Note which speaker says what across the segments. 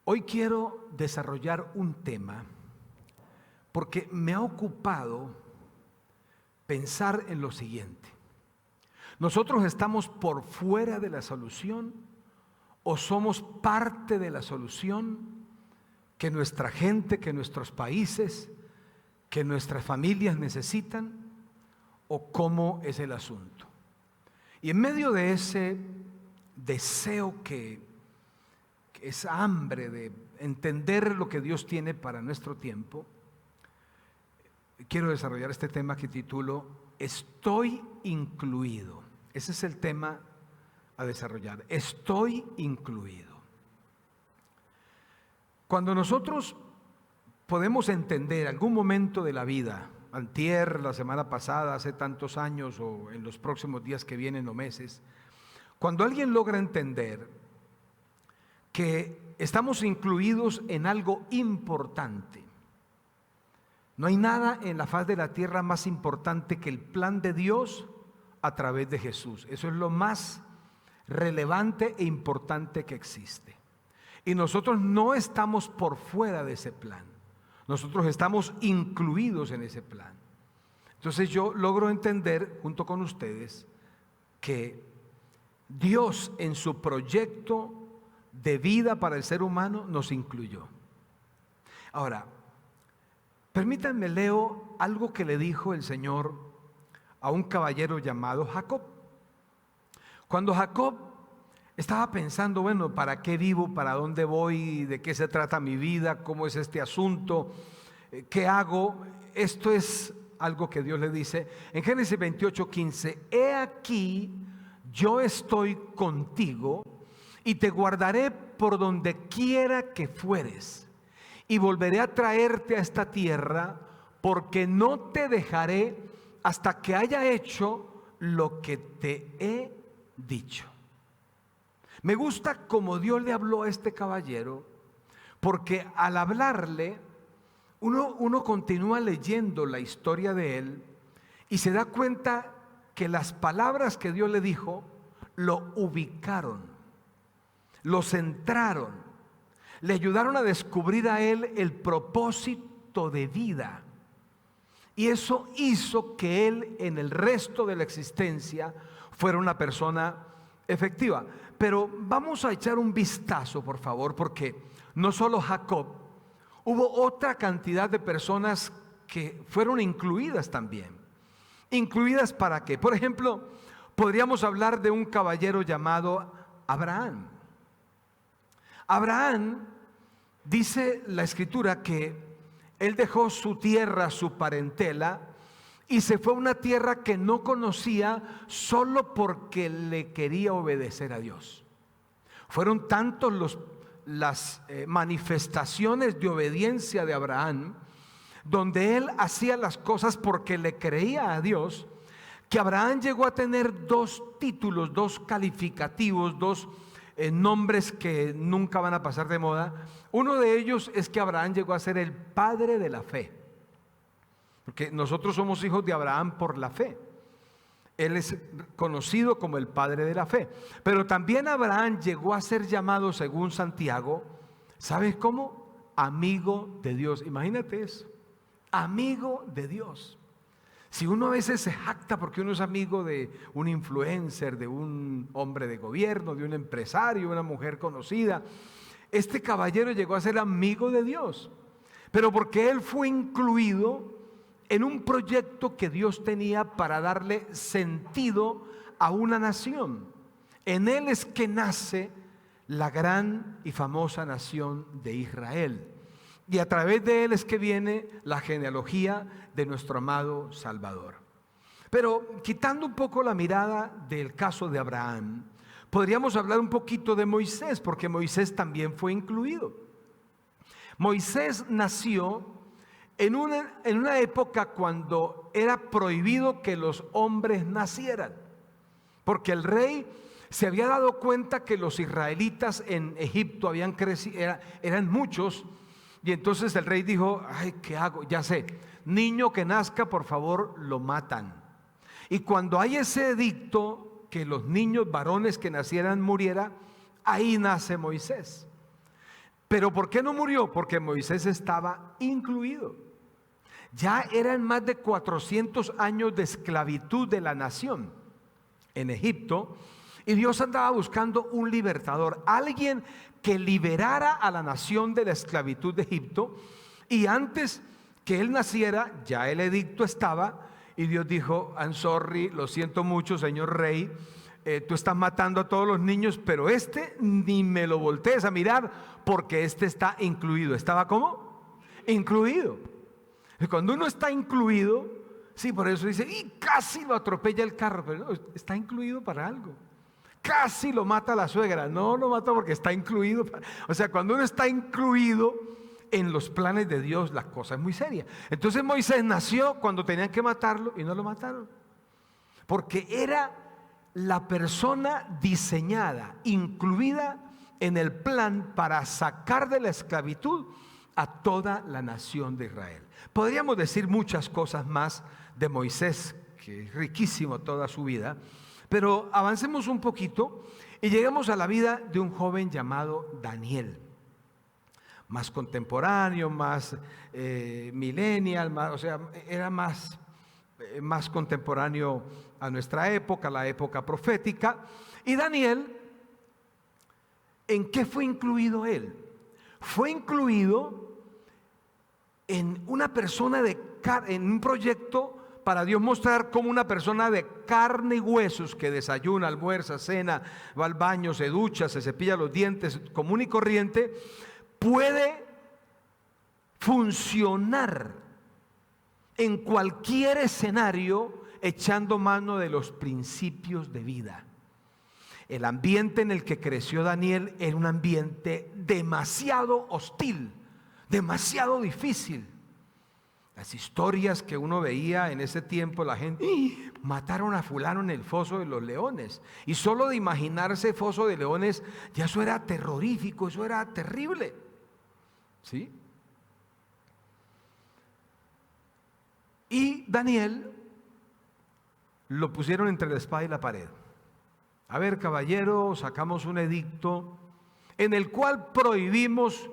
Speaker 1: Hoy quiero desarrollar un tema porque me ha ocupado pensar en lo siguiente. ¿Nosotros estamos por fuera de la solución o somos parte de la solución que nuestra gente, que nuestros países, que nuestras familias necesitan? ¿O cómo es el asunto? Y en medio de ese deseo que es hambre de entender lo que Dios tiene para nuestro tiempo, quiero desarrollar este tema que titulo Estoy incluido. Ese es el tema a desarrollar. Estoy incluido. Cuando nosotros podemos entender algún momento de la vida, antier, la semana pasada, hace tantos años o en los próximos días que vienen o meses, cuando alguien logra entender que estamos incluidos en algo importante. No hay nada en la faz de la tierra más importante que el plan de Dios a través de Jesús. Eso es lo más relevante e importante que existe. Y nosotros no estamos por fuera de ese plan. Nosotros estamos incluidos en ese plan. Entonces yo logro entender junto con ustedes que Dios en su proyecto de vida para el ser humano nos incluyó. Ahora, permítanme leo algo que le dijo el Señor a un caballero llamado Jacob. Cuando Jacob estaba pensando, bueno, ¿para qué vivo? ¿Para dónde voy? ¿De qué se trata mi vida? ¿Cómo es este asunto? ¿Qué hago? Esto es algo que Dios le dice en Génesis 28:15. He aquí, yo estoy contigo y te guardaré por donde quiera que fueres, y volveré a traerte a esta tierra, porque no te dejaré hasta que haya hecho lo que te he dicho. Me gusta como Dios le habló a este caballero, porque al hablarle, uno continúa leyendo la historia de él y se da cuenta que las palabras que Dios le dijo lo ubicaron, lo centraron, le ayudaron a descubrir a él el propósito de vida. Y eso hizo que él en el resto de la existencia fuera una persona efectiva. Pero vamos a echar un vistazo, por favor, porque no solo Jacob, hubo otra cantidad de personas que fueron incluidas también. ¿Incluidas para qué? Por ejemplo, podríamos hablar de un caballero llamado Abraham. Abraham, dice la escritura que él dejó su tierra, su parentela, y se fue a una tierra que no conocía solo porque le quería obedecer a Dios. Fueron tantos las manifestaciones de obediencia de Abraham, donde él hacía las cosas porque le creía a Dios, que Abraham llegó a tener dos títulos, dos calificativos, dos nombres que nunca van a pasar de moda. Uno de ellos es que Abraham llegó a ser el padre de la fe, porque nosotros somos hijos de Abraham por la fe. Él es conocido como el padre de la fe. Pero también Abraham llegó a ser llamado, según Santiago, ¿sabes cómo? Amigo de Dios. Imagínate eso, amigo de Dios. Si uno a veces se jacta porque uno es amigo de un influencer, de un hombre de gobierno, de un empresario, una mujer conocida, este caballero llegó a ser amigo de Dios, pero porque él fue incluido en un proyecto que Dios tenía para darle sentido a una nación. En él es que nace la gran y famosa nación de Israel. Y a través de él es que viene la genealogía de nuestro amado Salvador. Pero quitando un poco la mirada del caso de Abraham, podríamos hablar un poquito de Moisés, porque Moisés también fue incluido. Moisés nació en una época cuando era prohibido que los hombres nacieran, porque el rey se había dado cuenta que los israelitas en Egipto habían crecido, eran muchos. Y entonces el rey dijo, ay, ¿qué hago? Ya sé, niño que nazca, por favor, lo matan. Y cuando hay ese edicto, que los niños varones que nacieran muriera, ahí nace Moisés. Pero ¿por qué no murió? Porque Moisés estaba incluido. Ya eran más de 400 años de esclavitud de la nación en Egipto, y Dios andaba buscando un libertador, alguien que liberara a la nación de la esclavitud de Egipto. Y antes que él naciera, ya el edicto estaba, y Dios dijo: I'm sorry, lo siento mucho, señor rey, tú estás matando a todos los niños, pero ni me lo voltees a mirar, porque está incluido. ¿Estaba cómo? Incluido. Cuando uno está incluido, sí, por eso dice, y casi lo atropella el carro, pero no, está incluido para algo. Casi lo mata la suegra, no lo mata porque está incluido. O sea, cuando uno está incluido en los planes de Dios, la cosa es muy seria. Entonces Moisés nació cuando tenían que matarlo y no lo mataron, porque era la persona diseñada, incluida en el plan para sacar de la esclavitud a toda la nación de Israel. Podríamos decir muchas cosas más de Moisés, que es riquísimo toda su vida, pero avancemos un poquito y llegamos a la vida de un joven llamado Daniel. Más contemporáneo, más millennial, o sea, era más contemporáneo a nuestra época, la época profética. Y Daniel, ¿en qué fue incluido él? Fue incluido en una persona en un proyecto para Dios mostrar cómo una persona de carne y huesos, que desayuna, almuerza, cena, va al baño, se ducha, se cepilla los dientes, común y corriente, puede funcionar en cualquier escenario echando mano de los principios de vida. El ambiente en el que creció Daniel era un ambiente demasiado hostil, demasiado difícil. Las historias que uno veía en ese tiempo, la gente, mataron a fulano en el foso de los leones. Y solo de imaginarse foso de leones, ya eso era terrorífico, eso era terrible. ¿Sí? Y Daniel lo pusieron entre la espada y la pared. A ver, caballero, sacamos un edicto en el cual prohibimos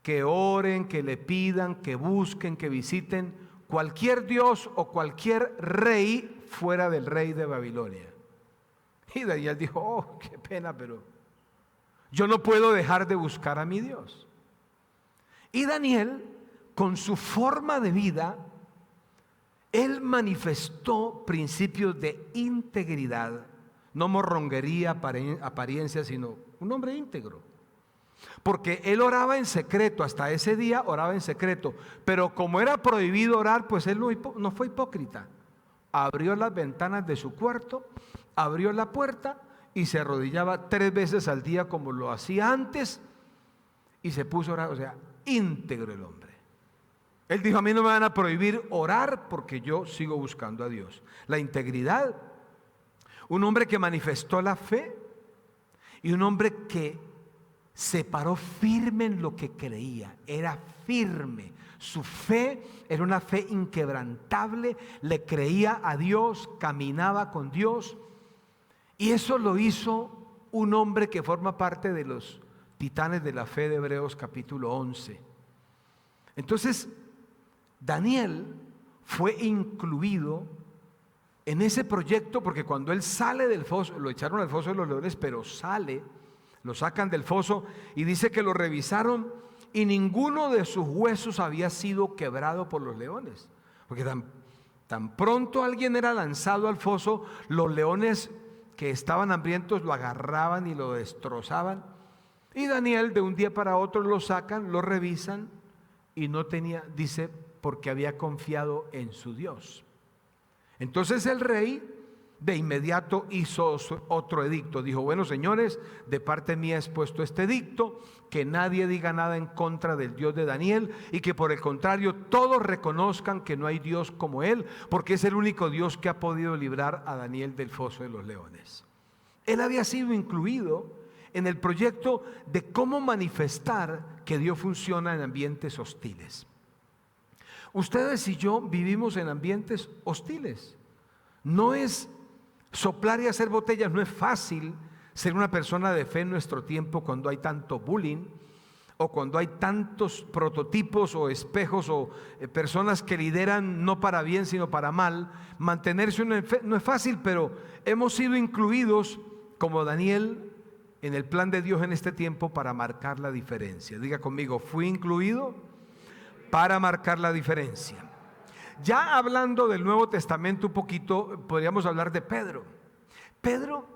Speaker 1: que oren, que le pidan, que busquen, que visiten cualquier dios o cualquier rey fuera del rey de Babilonia. Y Daniel dijo: oh, qué pena, pero yo no puedo dejar de buscar a mi Dios. Y Daniel, con su forma de vida, él manifestó principios de integridad, no morronguería, apariencia, sino un hombre íntegro. Porque él oraba en secreto, hasta ese día oraba en secreto, pero como era prohibido orar, pues él no fue hipócrita. Abrió las ventanas de su cuarto, abrió la puerta y se arrodillaba 3 veces al día como lo hacía antes, y se puso a orar. O sea, íntegro el hombre. Él dijo: a mí no me van a prohibir orar porque yo sigo buscando a Dios. La integridad, un hombre que manifestó la fe y un hombre que se paró firme en lo que creía, era firme. Su fe era una fe inquebrantable, le creía a Dios, caminaba con Dios, y eso lo hizo un hombre que forma parte de los titanes de la fe de Hebreos capítulo 11. Entonces, Daniel fue incluido en ese proyecto, porque cuando él sale del foso, lo echaron al foso de los leones, pero sale, lo sacan del foso y dice que lo revisaron y ninguno de sus huesos había sido quebrado por los leones. Porque tan pronto alguien era lanzado al foso, los leones que estaban hambrientos lo agarraban y lo destrozaban. Y Daniel, de un día para otro, lo sacan, lo revisan y no tenía, dice, porque había confiado en su Dios. Entonces el rey de inmediato hizo otro edicto. Dijo: bueno, señores, de parte mía es puesto este edicto, que nadie diga nada en contra del Dios de Daniel, y que por el contrario todos reconozcan que no hay Dios como él, porque es el único Dios que ha podido librar a Daniel del foso de los leones. Él había sido incluido en el proyecto de cómo manifestar que Dios funciona en ambientes hostiles. Ustedes y yo vivimos en ambientes hostiles. No es soplar y hacer botellas, no es fácil ser una persona de fe en nuestro tiempo cuando hay tanto bullying, o cuando hay tantos prototipos o espejos o personas que lideran no para bien sino para mal, mantenerse no es fácil, pero hemos sido incluidos como Daniel en el plan de Dios en este tiempo para marcar la diferencia. Diga conmigo, fui incluido para marcar la diferencia. Ya hablando del Nuevo Testamento un poquito, podríamos hablar de Pedro. Pedro,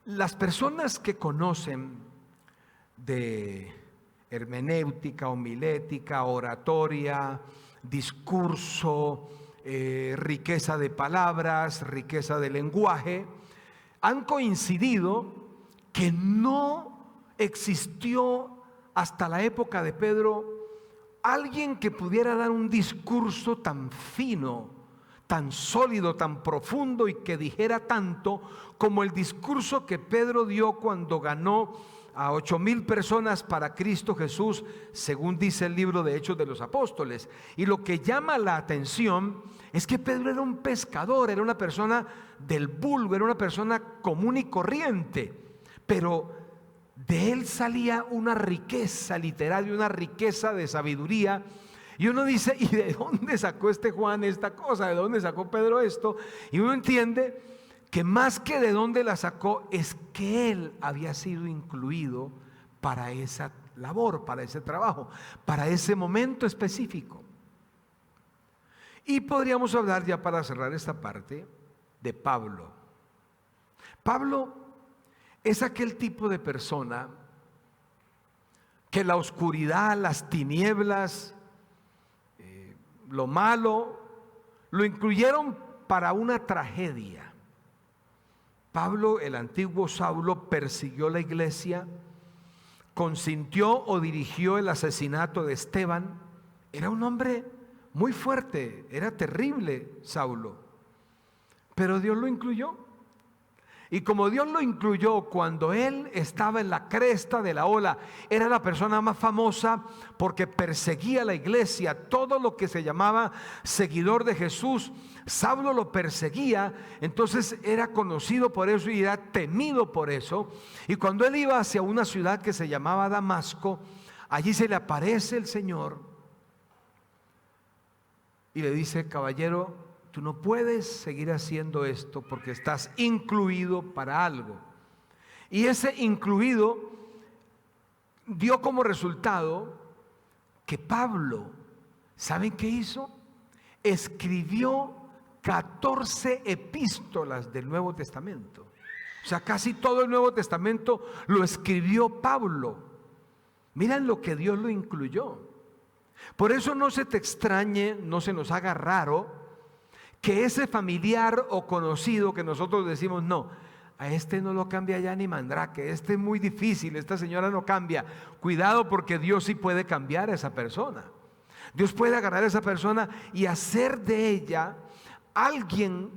Speaker 1: las personas que conocen de hermenéutica, homilética, oratoria, discurso, riqueza de palabras, riqueza de lenguaje, han coincidido que no existió hasta la época de Pedro alguien que pudiera dar un discurso tan fino, tan sólido, tan profundo y que dijera tanto como el discurso que Pedro dio cuando ganó a 8,000 personas para Cristo Jesús, según dice el libro de Hechos de los Apóstoles. Y lo que llama la atención es que Pedro era un pescador, era una persona del vulgo, era una persona común y corriente, pero de él salía una riqueza literaria, una riqueza de sabiduría. Y uno dice, ¿y de dónde sacó este Juan esta cosa? ¿De dónde sacó Pedro esto? Y uno entiende que más que de dónde la sacó, es que él había sido incluido para esa labor, para ese trabajo, para ese momento específico. Y podríamos hablar, ya para cerrar esta parte, de Pablo. Pablo es aquel tipo de persona que la oscuridad, las tinieblas, lo malo, lo incluyeron para una tragedia. Pablo, el antiguo Saulo, persiguió la iglesia, consintió o dirigió el asesinato de Esteban. Era un hombre muy fuerte, era terrible Saulo, pero Dios lo incluyó. Y como Dios lo incluyó cuando él estaba en la cresta de la ola, era la persona más famosa porque perseguía a la iglesia, todo lo que se llamaba seguidor de Jesús, Saulo lo perseguía, entonces era conocido por eso y era temido por eso. Y cuando él iba hacia una ciudad que se llamaba Damasco, allí se le aparece el Señor y le dice: caballero, tú no puedes seguir haciendo esto porque estás incluido para algo. Y ese incluido dio como resultado que Pablo, ¿saben qué hizo? Escribió 14 epístolas del Nuevo Testamento. O sea, casi todo el Nuevo Testamento lo escribió Pablo. Miren lo que Dios lo incluyó. Por eso no se te extrañe, no se nos haga raro que ese familiar o conocido que nosotros decimos, no, a este no lo cambia ya ni mandrake, este es muy difícil, esta señora no cambia. Cuidado, porque Dios sí puede cambiar a esa persona. Dios puede agarrar a esa persona y hacer de ella alguien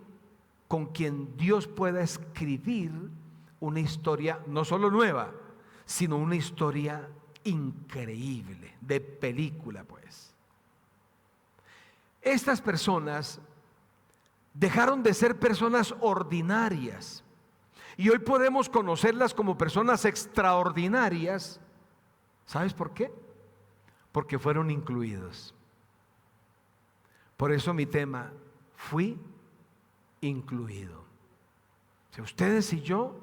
Speaker 1: con quien Dios pueda escribir una historia no solo nueva, sino una historia increíble, de película pues. Estas personas dejaron de ser personas ordinarias y hoy podemos conocerlas como personas extraordinarias. ¿Sabes por qué? Porque fueron incluidos. Por eso mi tema, fui incluido. O sea, ustedes y yo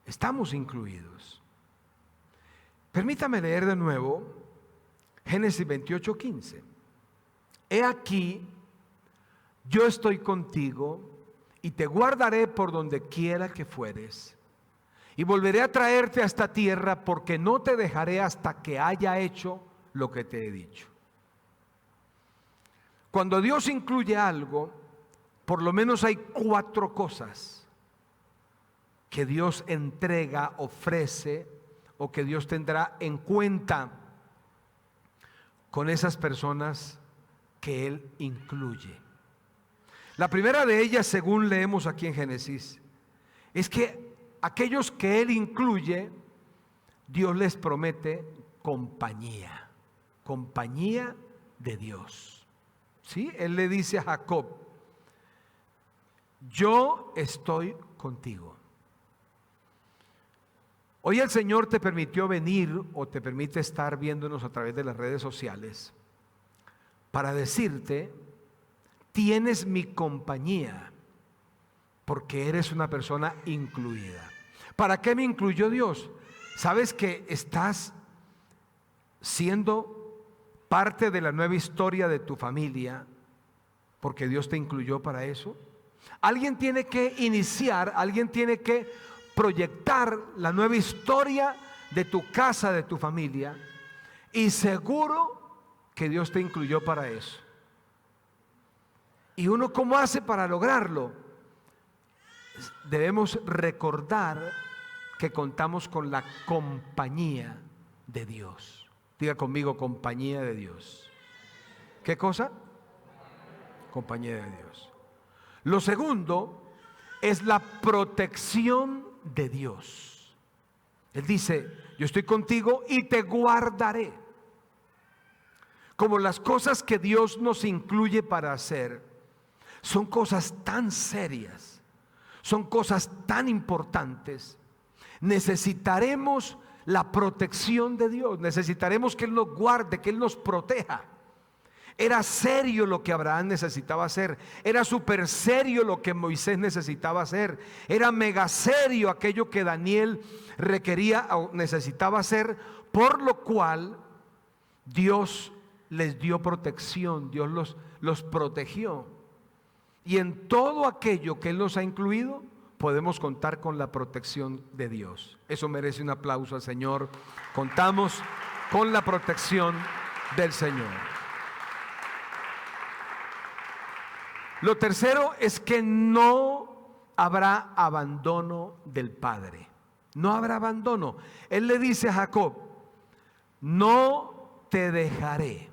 Speaker 1: estamos incluidos. Permítame leer de nuevo Génesis 28:15. He aquí, yo estoy contigo y te guardaré por donde quiera que fueres, y volveré a traerte a esta tierra, porque no te dejaré hasta que haya hecho lo que te he dicho. Cuando Dios incluye algo, por lo menos hay 4 cosas que Dios entrega, ofrece, o que Dios tendrá en cuenta con esas personas que Él incluye. La primera de ellas, según leemos aquí en Génesis, es que aquellos que Él incluye, Dios les promete compañía, compañía de Dios. ¿Sí? Él le dice a Jacob: yo estoy contigo. Hoy el Señor te permitió venir o te permite estar viéndonos a través de las redes sociales para decirte: tienes mi compañía porque eres una persona incluida. ¿Para qué me incluyó Dios? ¿Sabes que estás siendo parte de la nueva historia de tu familia porque Dios te incluyó para eso? Alguien tiene que iniciar, alguien tiene que proyectar la nueva historia de tu casa, de tu familia, y seguro que Dios te incluyó para eso. ¿Y uno cómo hace para lograrlo? Debemos recordar que contamos con la compañía de Dios. Diga conmigo: compañía de Dios. ¿Qué cosa? Compañía de Dios. Lo segundo es la protección de Dios. Él dice: yo estoy contigo y te guardaré. Como las cosas que Dios nos incluye para hacer son cosas tan serias, son cosas tan importantes, necesitaremos la protección de Dios, necesitaremos que Él nos guarde, que Él nos proteja. Era serio lo que Abraham necesitaba hacer, era súper serio lo que Moisés necesitaba hacer, era mega serio aquello que Daniel requería o necesitaba hacer, por lo cual Dios les dio protección, Dios los protegió. Y en todo aquello que Él nos ha incluido, podemos contar con la protección de Dios. Eso merece un aplauso al Señor. Contamos con la protección del Señor. Lo tercero es que no habrá abandono del Padre. No habrá abandono. Él le dice a Jacob: no te dejaré.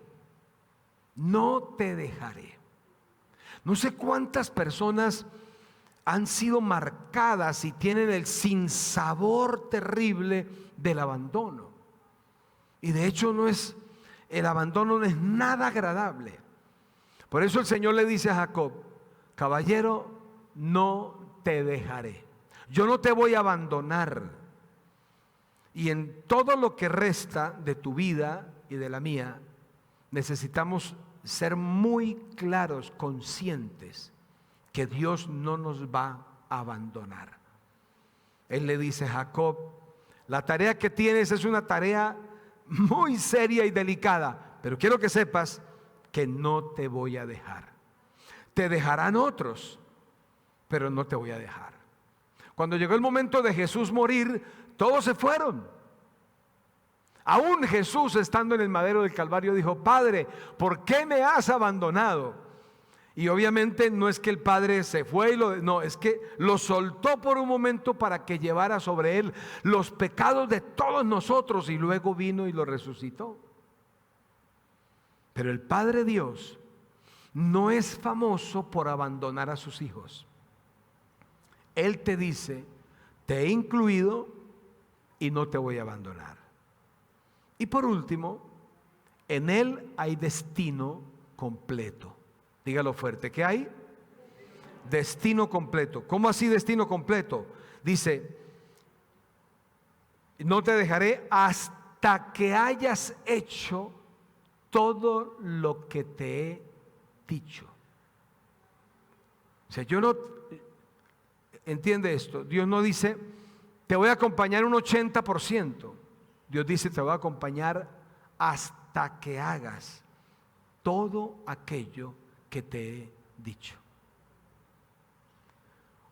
Speaker 1: No te dejaré. No sé cuántas personas han sido marcadas y tienen el sinsabor terrible del abandono. Y de hecho el abandono no es nada agradable. Por eso el Señor le dice a Jacob: caballero, no te dejaré. Yo no te voy a abandonar. Y en todo lo que resta de tu vida y de la mía, necesitamos ser muy claros, conscientes que Dios no nos va a abandonar. Él le dice a Jacob: la tarea que tienes es una tarea muy seria y delicada, pero quiero que sepas que no te voy a dejar. Te dejarán otros, pero no te voy a dejar. Cuando llegó el momento de Jesús morir, todos se fueron. Aún Jesús, estando en el madero del Calvario, dijo: Padre, ¿por qué me has abandonado? Y obviamente no es que el Padre se fue no, es que lo soltó por un momento para que llevara sobre Él los pecados de todos nosotros, y luego vino y lo resucitó. Pero el Padre Dios no es famoso por abandonar a sus hijos. Él te dice: te he incluido y no te voy a abandonar. Y por último, en Él hay destino completo. Dígalo fuerte: ¿qué hay? Destino completo. ¿Cómo así destino completo? Dice: no te dejaré hasta que hayas hecho todo lo que te he dicho. O sea, yo no, entiende esto, Dios no dice: te voy a acompañar un 80%. Dios dice: te voy a acompañar hasta que hagas todo aquello que te he dicho.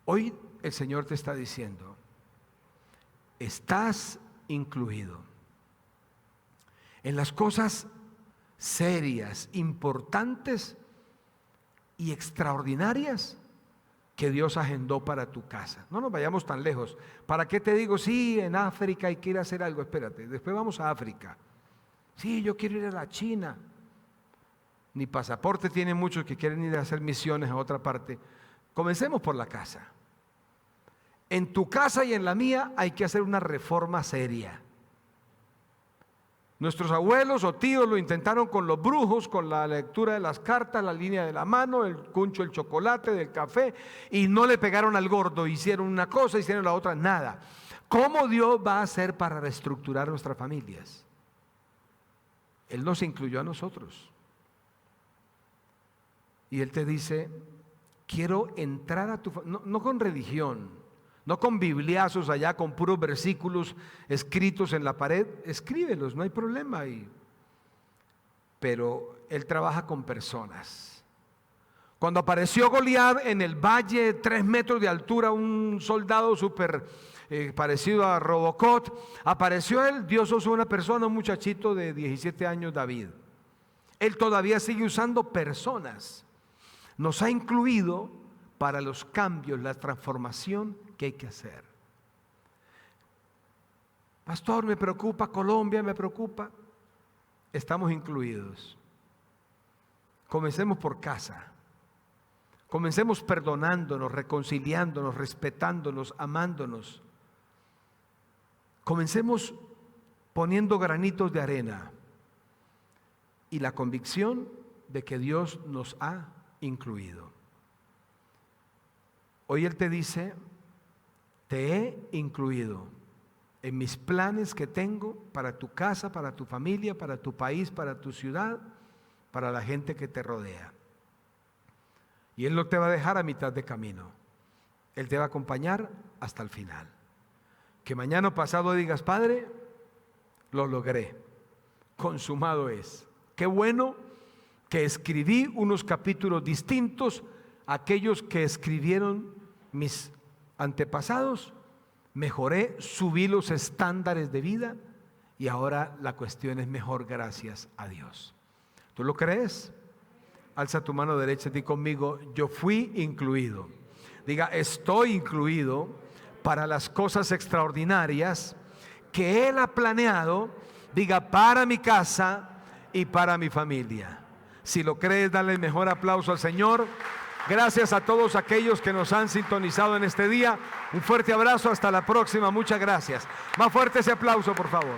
Speaker 1: Hoy el Señor te está diciendo: estás incluido en las cosas serias, importantes y extraordinarias que Dios agendó para tu casa. No nos vayamos tan lejos. ¿Para qué te digo? Sí, en África hay que ir a hacer algo. Espérate, después vamos a África. Sí, yo quiero ir a la China. Ni pasaporte tienen muchos que quieren ir a hacer misiones a otra parte. Comencemos por la casa. En tu casa y en la mía hay que hacer una reforma seria. Nuestros abuelos o tíos lo intentaron con los brujos, con la lectura de las cartas, la línea de la mano, el cuncho, el chocolate, del café, y no le pegaron al gordo. Hicieron una cosa, hicieron la otra, nada. ¿Cómo Dios va a hacer para reestructurar nuestras familias? Él nos incluyó a nosotros. Y Él te dice, quiero entrar a tu familia, no con religión, no con bibliazos allá, con puros versículos escritos en la pared. Escríbelos, no hay problema ahí. Pero Él trabaja con personas. Cuando apareció Goliat en el valle, 3 metros de altura, un soldado súper parecido a Robocop, apareció él. Dios usó una persona, un muchachito de 17 años, David. Él todavía sigue usando personas. Nos ha incluido para los cambios, la transformación que hay que hacer. Pastor, me preocupa Colombia, me preocupa. Estamos incluidos. Comencemos por casa. Comencemos perdonándonos, reconciliándonos, respetándonos, amándonos. Comencemos poniendo granitos de arena y la convicción de que Dios nos ha incluido. Hoy Él te dice, te he incluido en mis planes que tengo para tu casa, para tu familia, para tu país, para tu ciudad, para la gente que te rodea. Y Él no te va a dejar a mitad de camino. Él te va a acompañar hasta el final. Que mañana o pasado digas, Padre, lo logré, consumado es. Qué bueno que escribí unos capítulos distintos a aquellos que escribieron mis antepasados. Mejoré, subí los estándares de vida y ahora la cuestión es mejor, gracias a Dios. ¿Tú lo crees? Alza tu mano derecha y di conmigo, yo fui incluido. Diga, estoy incluido para las cosas extraordinarias que Él ha planeado, diga, para mi casa y para mi familia. Si lo crees, dale el mejor aplauso al Señor. Gracias a todos aquellos que nos han sintonizado en este día. Un fuerte abrazo, hasta la próxima, muchas gracias. Más fuerte ese aplauso, por favor.